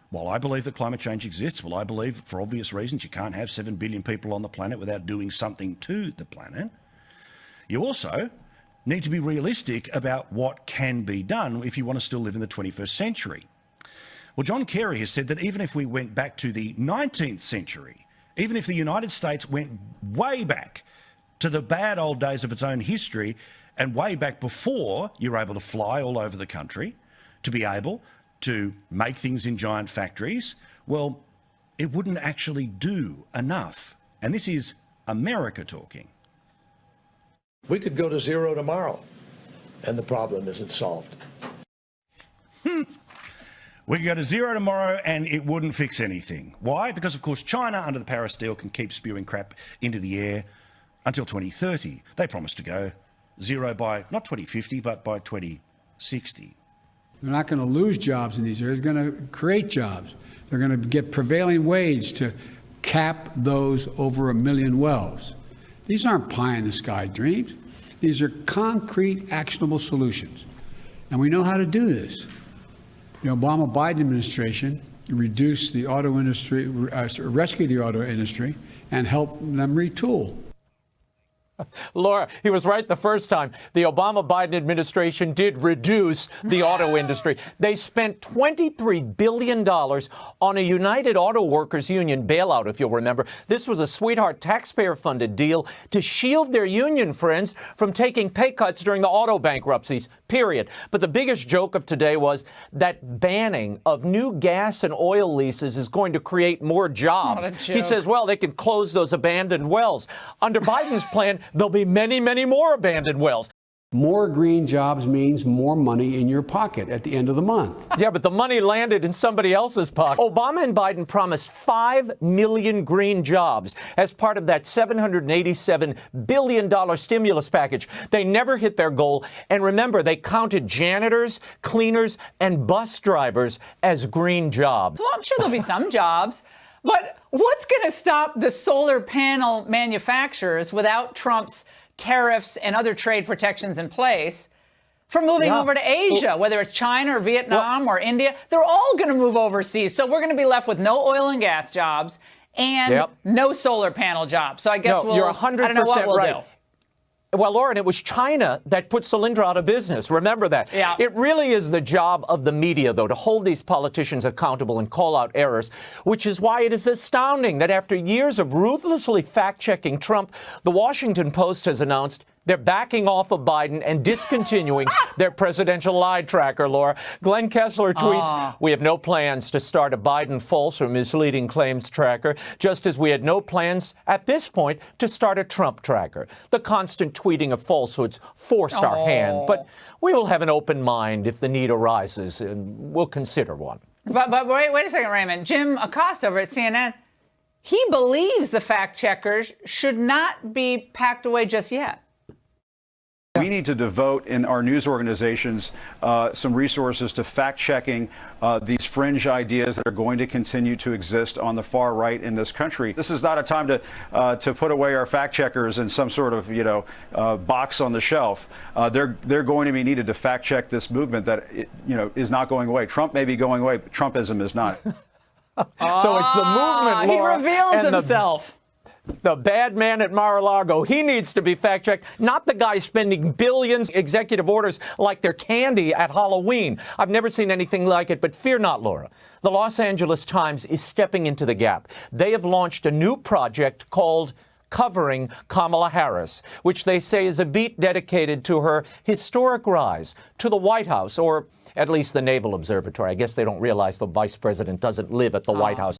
while I believe that climate change exists, while I believe, for obvious reasons, you can't have 7 billion people on the planet without doing something to the planet, you also need to be realistic about what can be done if you want to still live in the 21st century. Well, John Kerry has said that even if we went back to the 19th century, even if the United States went way back to the bad old days of its own history and way back before you were able to fly all over the country, to be able to make things in giant factories, well, it wouldn't actually do enough. And this is America talking. We could go to zero tomorrow, and the problem isn't solved. We could go to zero tomorrow and it wouldn't fix anything. Why? Because, of course, China, under the Paris deal, can keep spewing crap into the air until 2030. They promised to go zero by not 2050, but by 2060. They're not going to lose jobs in these areas. They're going to create jobs. They're going to get prevailing wage to cap those over 1 million wells. These aren't pie-in-the-sky dreams. These are concrete, actionable solutions. And we know how to do this. The Obama-Biden administration reduced the auto industry, rescued the auto industry, and helped them retool. Laura, he was right the first time. The Obama-Biden administration did reduce the auto industry. They spent $23 billion on a United Auto Workers Union bailout, if you'll remember. This was a sweetheart taxpayer-funded deal to shield their union friends from taking pay cuts during the auto bankruptcies, period. But the biggest joke of today was that banning of new gas and oil leases is going to create more jobs. He says, well, they can close those abandoned wells. Under Biden's plan, there'll be many, many more abandoned wells. More green jobs means more money in your pocket at the end of the month. Yeah, but the money landed in somebody else's pocket. Obama and Biden promised 5 million green jobs as part of that $787 billion stimulus package. They never hit their goal. And remember, they counted janitors, cleaners, and bus drivers as green jobs. Well, I'm sure there'll be some jobs. But what's going to stop the solar panel manufacturers without Trump's tariffs and other trade protections in place from moving over to Asia, whether it's China or Vietnam or India? They're all going to move overseas. So we're going to be left with no oil and gas jobs and no solar panel jobs. So I guess you're 100% I don't know what we'll do. Well, Lauren, it was China that put Solyndra out of business. Remember that. Yeah. It really is the job of the media, though, to hold these politicians accountable and call out errors, which is why it is astounding that after years of ruthlessly fact-checking Trump, the Washington Post has announced they're backing off of Biden and discontinuing their presidential lie tracker, Laura. Glenn Kessler tweets, we have no plans to start a Biden false or misleading claims tracker, just as we had no plans at this point to start a Trump tracker. The constant tweeting of falsehoods forced our hand, but we will have an open mind if the need arises, and we'll consider one. But wait a second, Raymond. Jim Acosta over at CNN, he believes the fact checkers should not be packed away just yet. We need to devote in our news organizations some resources to fact-checking these fringe ideas that are going to continue to exist on the far right in this country. This is not a time to put away our fact-checkers in some sort of box on the shelf. They're going to be needed to fact-check this movement that is not going away. Trump may be going away, but Trumpism is not. So it's the movement, Laura. He reveals himself. The bad man at Mar-a-Lago, he needs to be fact-checked, not the guy spending billions executive orders like they're candy at Halloween. I've never seen anything like it, but fear not, Laura. The Los Angeles Times is stepping into the gap. They have launched a new project called Covering Kamala Harris, which they say is a beat dedicated to her historic rise to the White House, or at least the Naval Observatory. I guess they don't realize the vice president doesn't live at the White House.